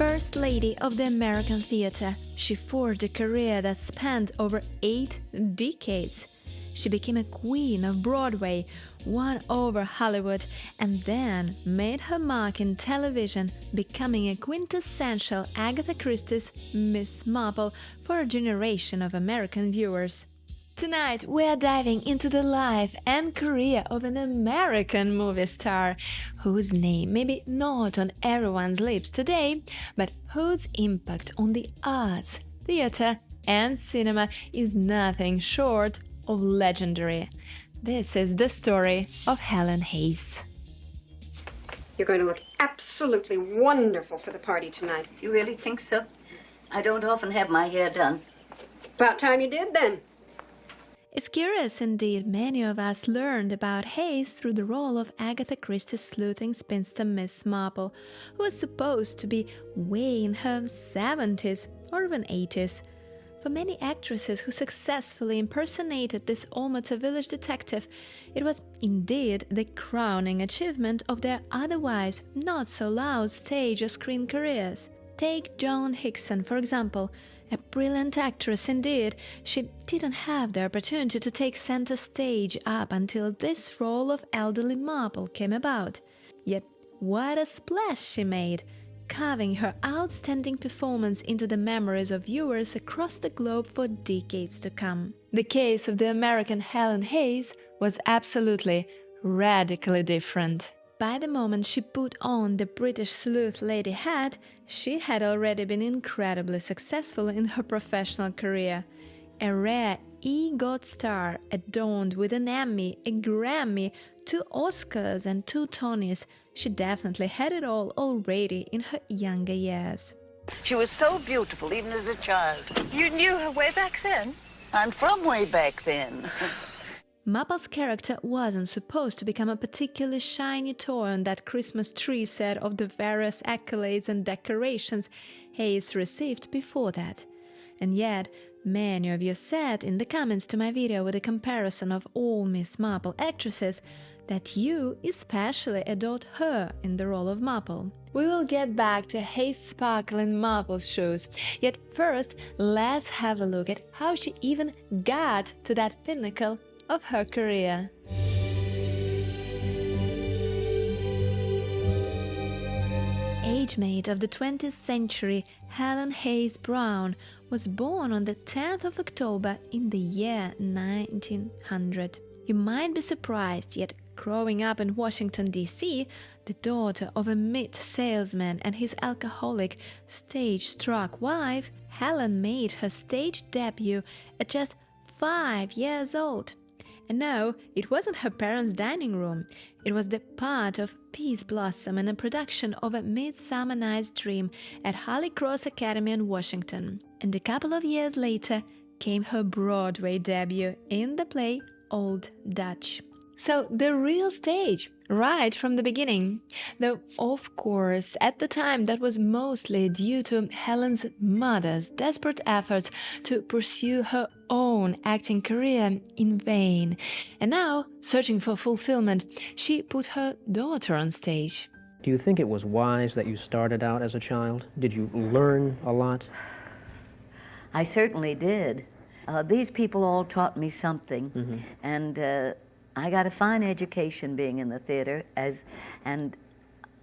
First lady of the American theater, she forged a career that spanned over 8 decades. She became a queen of Broadway, won over Hollywood, and then made her mark in television, becoming a quintessential Agatha Christie's Miss Marple for a generation of American viewers. Tonight, we are diving into the life and career of an American movie star, whose name may be not on everyone's lips today, but whose impact on the arts, theater, and cinema is nothing short of legendary. This is the story of Helen Hayes. You're going to look absolutely wonderful for the party tonight. You really think so? I don't often have my hair done. About time you did, then. It's curious indeed, many of us learned about Hayes through the role of Agatha Christie's sleuthing spinster Miss Marple, who was supposed to be way in her 70s or even 80s. For many actresses who successfully impersonated this Almaty village detective, it was indeed the crowning achievement of their otherwise not-so-loud stage or screen careers. Take Joan Hickson, for example. A brilliant actress indeed, she didn't have the opportunity to take center stage up until this role of elderly Marple came about. Yet what a splash she made, carving her outstanding performance into the memories of viewers across the globe for decades to come. The case of the American Helen Hayes was absolutely, radically different. By the moment she put on the British sleuth lady hat, she had already been incredibly successful in her professional career. A rare EGOT star adorned with an Emmy, a Grammy, 2 Oscars and 2 Tonys, she definitely had it all already in her younger years. She was so beautiful, even as a child. You knew her way back then? I'm from way back then. Marple's character wasn't supposed to become a particularly shiny toy on that Christmas tree set of the various accolades and decorations Hayes received before that. And yet, many of you said in the comments to my video with a comparison of all Miss Marple actresses that you especially adored her in the role of Marple. We will get back to Hayes' sparkle in Marple's shoes, yet first let's have a look at how she even got to that pinnacle of her career. Age mate of the 20th century, Helen Hayes Brown was born on the 10th of October in the year 1900. You might be surprised, yet growing up in Washington, D.C., the daughter of a meat salesman and his alcoholic, stage-struck wife, Helen made her stage debut at just 5 years old. And no, it wasn't her parents' dining room. It was the part of Peace Blossom in a production of A Midsummer Night's Dream at Holy Cross Academy in Washington. And a couple of years later came her Broadway debut in the play Old Dutch. So the real stage, right from the beginning. Though, of course, at the time that was mostly due to Helen's mother's desperate efforts to pursue her own acting career in vain. And now, searching for fulfillment, she put her daughter on stage. Do you think it was wise that you started out as a child? Did you learn a lot? I certainly did. These people all taught me something, and I got a fine education being in the theater, and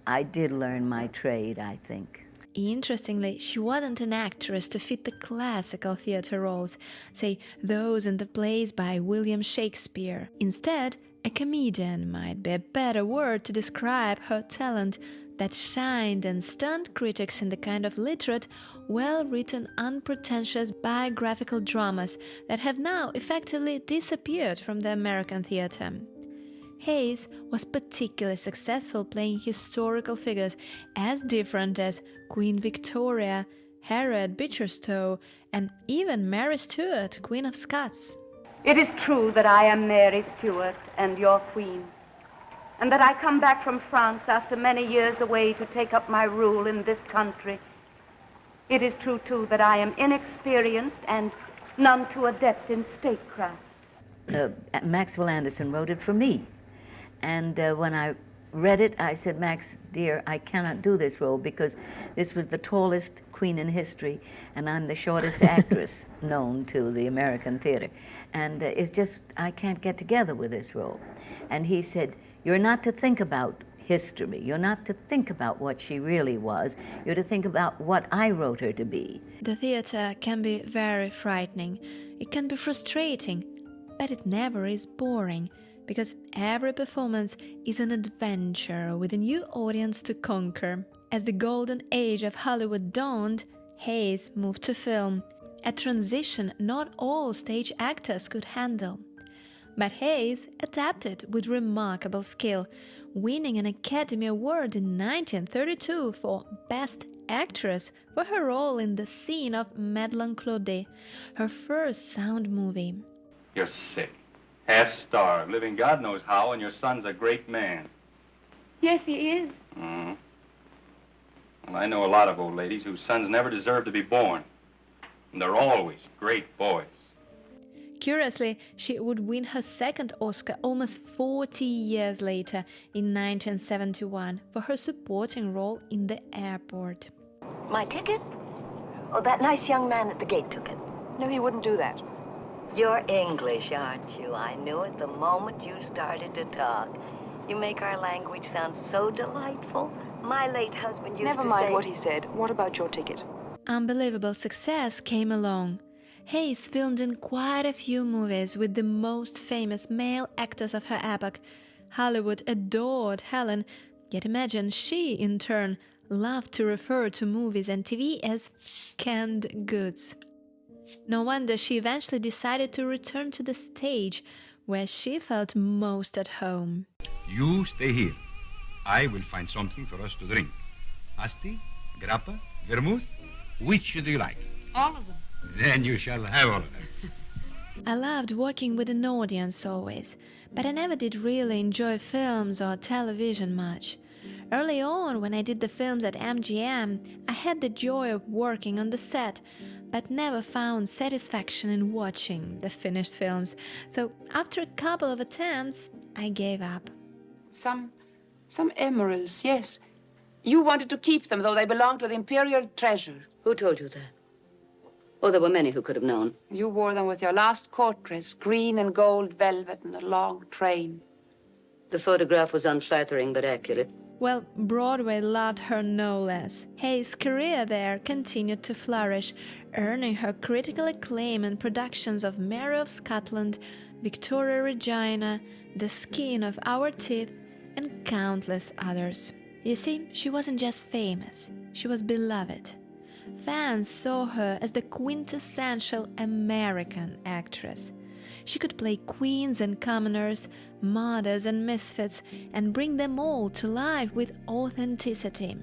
I did learn my trade, I think. Interestingly, she wasn't an actress to fit the classical theater roles, say those in the plays by William Shakespeare. Instead, a comedian might be a better word to describe her talent that shined and stunned critics in the kind of literate, well-written, unpretentious biographical dramas that have now effectively disappeared from the American theater. Hayes was particularly successful playing historical figures as different as Queen Victoria, Harriet Beecherstowe, and even Mary Stuart, Queen of Scots. It is true that I am Mary Stuart and your queen, and that I come back from France after many years away to take up my rule in this country. It is true, too, that I am inexperienced and none too adept in statecraft. Maxwell Anderson wrote it for me. And when I read it, I said, Max, dear, I cannot do this role because this was the tallest queen in history, and I'm the shortest actress known to the American theater. And it's just, I can't get together with this role. And he said, you're not to think about history. You're not to think about what she really was. You're to think about what I wrote her to be. The theater can be very frightening. It can be frustrating, but it never is boring, because every performance is an adventure with a new audience to conquer. As the golden age of Hollywood dawned, Hayes moved to film, a transition not all stage actors could handle. But Hayes adapted with remarkable skill, winning an Academy Award in 1932 for Best Actress for her role in the scene of Madeleine Claudet, her first sound movie. You're sick. Half-starved, living God knows how, and your son's a great man. Yes, he is. Mm-hmm. Well, I know a lot of old ladies whose sons never deserve to be born. And they're always great boys. Curiously, she would win her second Oscar almost 40 years later, in 1971, for her supporting role in The Airport. My ticket? Oh, that nice young man at the gate took it. No, he wouldn't do that. You're English, aren't you? I knew it the moment you started to talk. You make our language sound so delightful. My late husband used to say... Never mind what he said. What about your ticket? Unbelievable success came along. Hayes filmed in quite a few movies with the most famous male actors of her epoch. Hollywood adored Helen, yet imagine she, in turn, loved to refer to movies and TV as canned goods. No wonder she eventually decided to return to the stage, where she felt most at home. You stay here. I will find something for us to drink. Asti, grappa, vermouth, which do you like? All of them. Then you shall have all of them. I loved working with an audience always, but I never did really enjoy films or television much. Early on, when I did the films at MGM, I had the joy of working on the set, but never found satisfaction in watching the finished films. So after a couple of attempts, I gave up. Some emeralds, yes. You wanted to keep them, though they belonged to the imperial treasure. Who told you that? Oh, there were many who could have known. You wore them with your last court dress, green and gold velvet and a long train. The photograph was unflattering but accurate. Well, Broadway loved her no less. Hayes' career there continued to flourish, earning her critical acclaim in productions of Mary of Scotland, Victoria Regina, The Skin of Our Teeth, and countless others. You see, she wasn't just famous, she was beloved. Fans saw her as the quintessential American actress. She could play queens and commoners, martyrs and misfits, and bring them all to life with authenticity.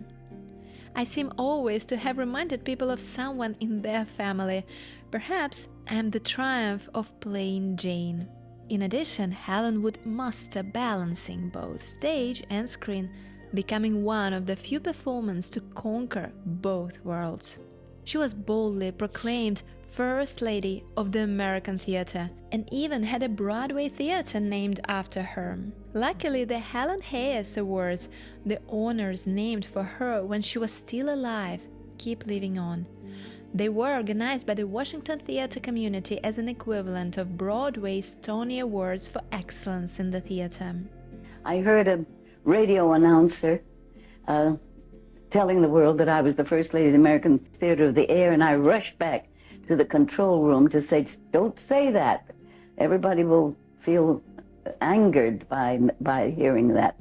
I seem always to have reminded people of someone in their family. Perhaps I am the triumph of plain Jane. In addition, Helen would master balancing both stage and screen, becoming one of the few performers to conquer both worlds. She was boldly proclaimed First Lady of the American Theater, and even had a Broadway theater named after her. Luckily, the Helen Hayes Awards, the honors named for her when she was still alive, keep living on. They were organized by the Washington theater community as an equivalent of Broadway's Tony Awards for excellence in the theater. I heard a radio announcer telling the world that I was the First Lady of the American Theater of the Air, and I rushed back to the control room to say, don't say that. Everybody will feel angered by hearing that,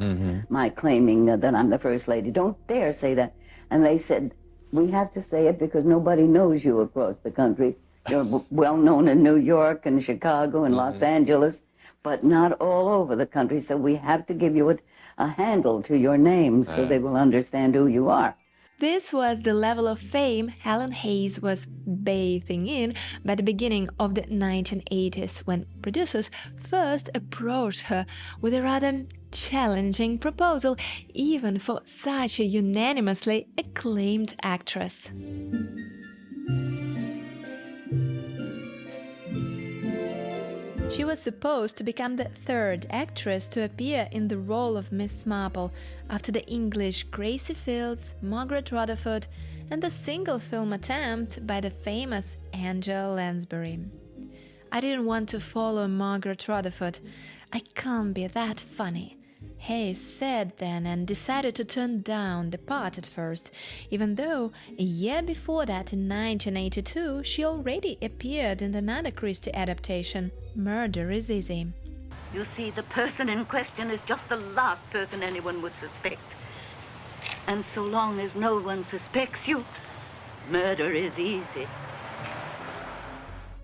my claiming that I'm the First Lady. Don't dare say that. And they said, we have to say it because nobody knows you across the country. You're well known in New York and Chicago and Los Angeles, but not all over the country. So we have to give you a handle to your name so they will understand who you are. This was the level of fame Helen Hayes was bathing in by the beginning of the 1980s, when producers first approached her with a rather challenging proposal, even for such a unanimously acclaimed actress. She was supposed to become the third actress to appear in the role of Miss Marple after the English Gracie Fields, Margaret Rutherford, and the single film attempt by the famous Angela Lansbury. I didn't want to follow Margaret Rutherford. I can't be that funny, Hayes said then, and decided to turn down the part at first, even though a year before that, in 1982, she already appeared in another Christie adaptation, Murder is Easy. You see, the person in question is just the last person anyone would suspect. And so long as no one suspects you, murder is easy.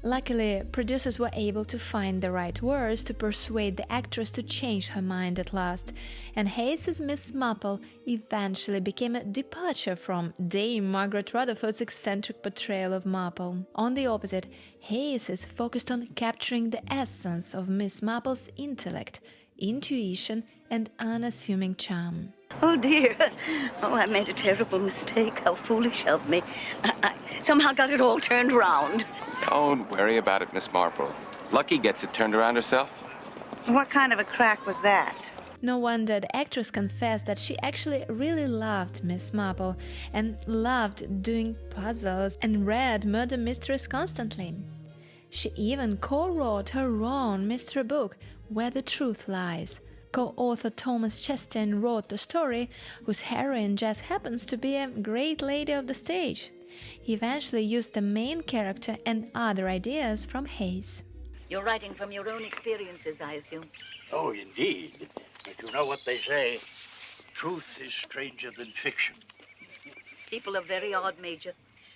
Luckily, producers were able to find the right words to persuade the actress to change her mind at last, and Hayes' Miss Marple eventually became a departure from Dame Margaret Rutherford's eccentric portrayal of Marple. On the opposite, Hayes focused on capturing the essence of Miss Marple's intellect, intuition, and unassuming charm. Oh, dear. Oh, I made a terrible mistake. How foolish of me. I somehow got it all turned round. Don't worry about it, Miss Marple. Lucky gets it turned around herself. What kind of a crack was that? No wonder the actress confessed that she actually really loved Miss Marple and loved doing puzzles and read murder mysteries constantly. She even co-wrote her own mystery book, Where the Truth Lies. Co-author Thomas Chastain wrote the story, whose heroine just happens to be a great lady of the stage. He eventually used the main character and other ideas from Hayes. You're writing from your own experiences, I assume. Oh, indeed. But you know what they say, truth is stranger than fiction. People are very odd, Major.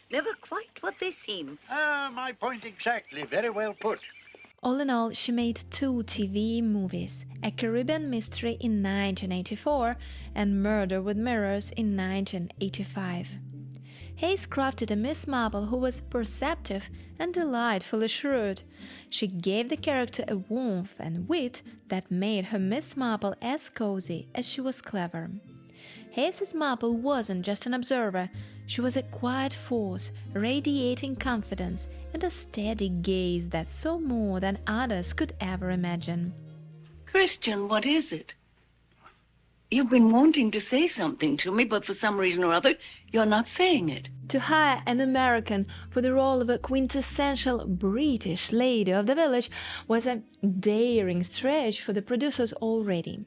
Never quite what they seem. Ah, my point exactly. Very well put. All in all, she made 2 TV movies, A Caribbean Mystery in 1984 and Murder with Mirrors in 1985. Hayes crafted a Miss Marple who was perceptive and delightfully shrewd. She gave the character a warmth and wit that made her Miss Marple as cozy as she was clever. Hayes' Marple wasn't just an observer, she was a quiet force, radiating confidence and a steady gaze that saw more than others could ever imagine. Christian, what is it? You've been wanting to say something to me, but for some reason or other, you're not saying it. To hire an American for the role of a quintessential British lady of the village was a daring stretch for the producers already.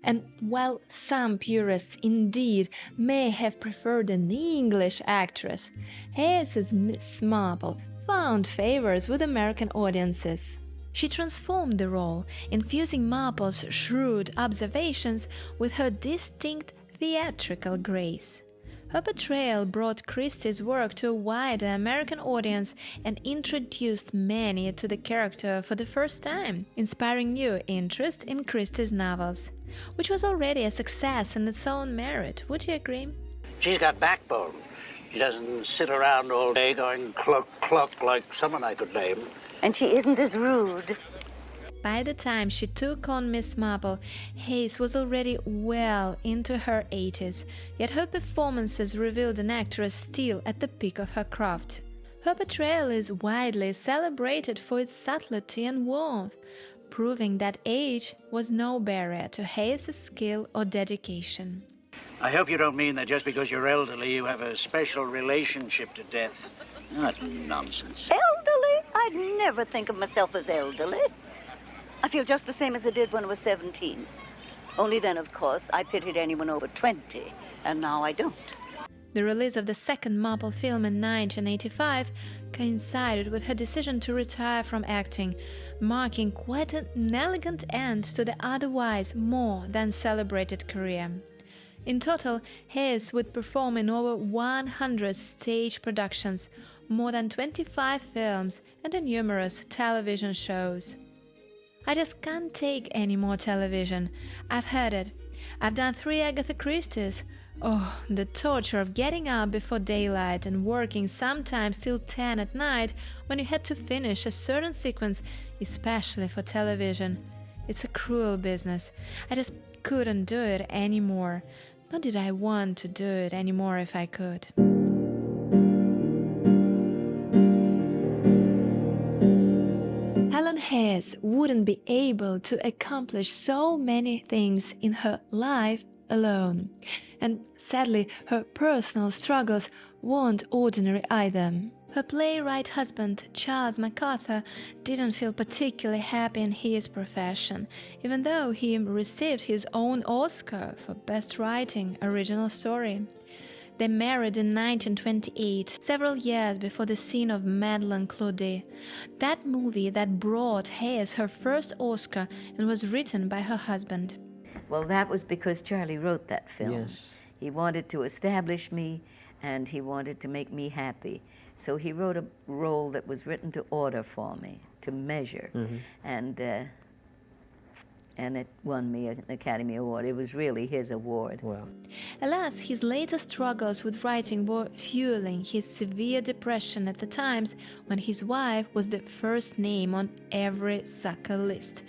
And while some purists indeed may have preferred an English actress, Hayes' Miss Marple found favors with American audiences. She transformed the role, infusing Marple's shrewd observations with her distinct theatrical grace. Her portrayal brought Christie's work to a wider American audience and introduced many to the character for the first time, inspiring new interest in Christie's novels, which was already a success in its own merit. Would you agree? She's got backbone. She doesn't sit around all day going cluck, cluck like someone I could name. And she isn't as rude. By the time she took on Miss Marple, Hayes was already well into her 80s, yet her performances revealed an actress still at the peak of her craft. Her portrayal is widely celebrated for its subtlety and warmth, proving that age was no barrier to Hayes' skill or dedication. I hope you don't mean that just because you're elderly, you have a special relationship to death. That's nonsense. Elderly? I'd never think of myself as elderly. I feel just the same as I did when I was 17. Only then, of course, I pitied anyone over 20, and now I don't. The release of the second Marple film in 1985 coincided with her decision to retire from acting, marking quite an elegant end to the otherwise more than celebrated career. In total, Hayes would perform in over 100 stage productions, more than 25 films, and in numerous television shows. I just can't take any more television. I've had it. I've done 3 Agatha Christies. Oh, the torture of getting up before daylight and working sometimes till 10 at night when you had to finish a certain sequence, especially for television. It's a cruel business. I just couldn't do it anymore. Nor did I want to do it anymore if I could. Helen Hayes wouldn't be able to accomplish so many things in her life alone. And sadly, her personal struggles weren't ordinary either. Her playwright husband, Charles MacArthur, didn't feel particularly happy in his profession, even though he received his own Oscar for Best Writing Original Story. They married in 1928, several years before the scene of Madeleine Claudet, that movie that brought Hayes her first Oscar and was written by her husband. Well, that was because Charlie wrote that film. Yes. He wanted to establish me, and he wanted to make me happy. So he wrote a role that was written to order for me, to measure. Mm-hmm. And it won me an Academy Award. It was really his award. Wow. Alas, his later struggles with writing were fueling his severe depression at the times when his wife was the first name on every sucker list.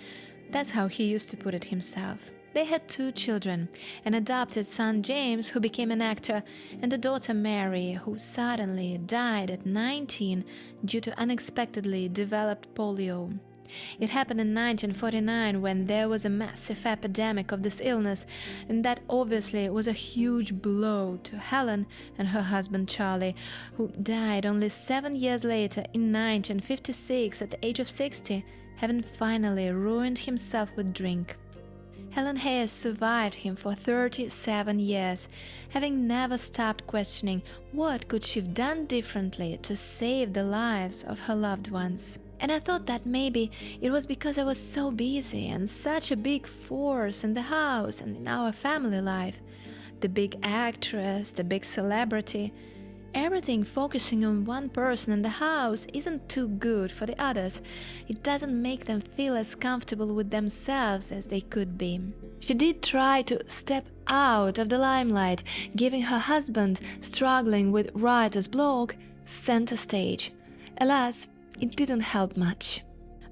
That's how he used to put it himself. They had 2 children, an adopted son James, who became an actor, and a daughter Mary, who suddenly died at 19 due to unexpectedly developed polio. It happened in 1949 when there was a massive epidemic of this illness, and that obviously was a huge blow to Helen and her husband Charlie, who died only 7 years later in 1956 at the age of 60, having finally ruined himself with drink. Helen Hayes survived him for 37 years, having never stopped questioning what could she have done differently to save the lives of her loved ones. And I thought that maybe it was because I was so busy and such a big force in the house and in our family life. The big actress, the big celebrity. Everything focusing on one person in the house isn't too good for the others. It doesn't make them feel as comfortable with themselves as they could be. She did try to step out of the limelight, giving her husband, struggling with writer's block, center stage. Alas, it didn't help much.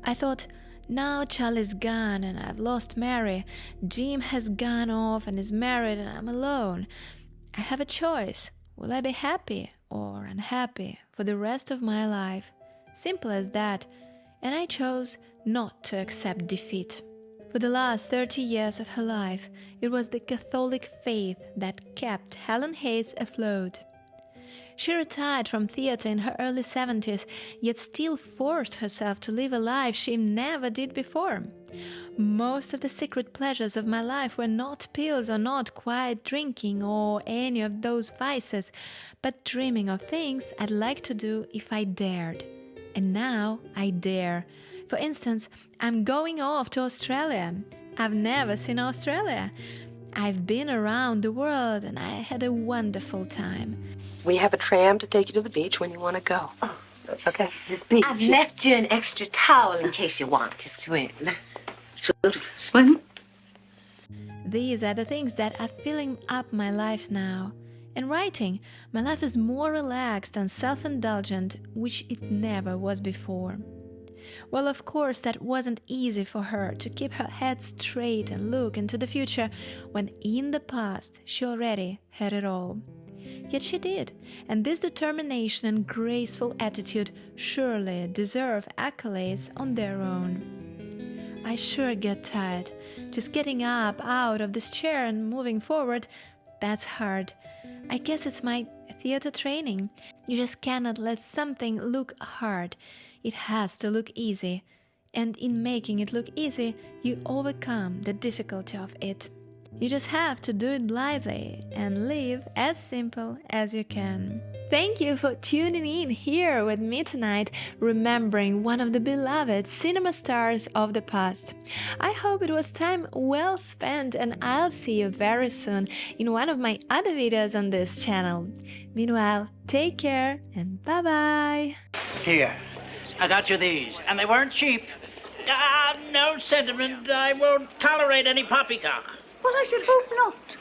I thought, now Charlie's gone and I've lost Mary. Jim has gone off and is married and I'm alone. I have a choice. Will I be happy or unhappy for the rest of my life? Simple as that. And I chose not to accept defeat. For the last 30 years of her life, it was the Catholic faith that kept Helen Hayes afloat. She retired from theater in her early 70s, yet still forced herself to live a life she never did before. Most of the secret pleasures of my life were not pills or not quiet drinking or any of those vices, but dreaming of things I'd like to do if I dared. And now I dare. For instance, I'm going off to Australia. I've never seen Australia. I've been around the world and I had a wonderful time. We have a tram to take you to the beach when you want to go. Oh, okay. I've left you an extra towel in case you want to swim. Swim? These are the things that are filling up my life now. In writing, my life is more relaxed and self-indulgent, which it never was before. Well, of course, that wasn't easy for her to keep her head straight and look into the future when in the past she already had it all. Yet she did, and this determination and graceful attitude surely deserve accolades on their own. I sure get tired. Just getting up out of this chair and moving forward, that's hard. I guess it's my theater training. You just cannot let something look hard. It has to look easy. And in making it look easy, you overcome the difficulty of it. You just have to do it blithely and live as simple as you can. Thank you for tuning in here with me tonight, remembering one of the beloved cinema stars of the past. I hope it was time well spent, and I'll see you very soon in one of my other videos on this channel. Meanwhile, take care and bye-bye. Here, I got you these, and they weren't cheap. No sentiment. I won't tolerate any poppycock. Well, I should hope not.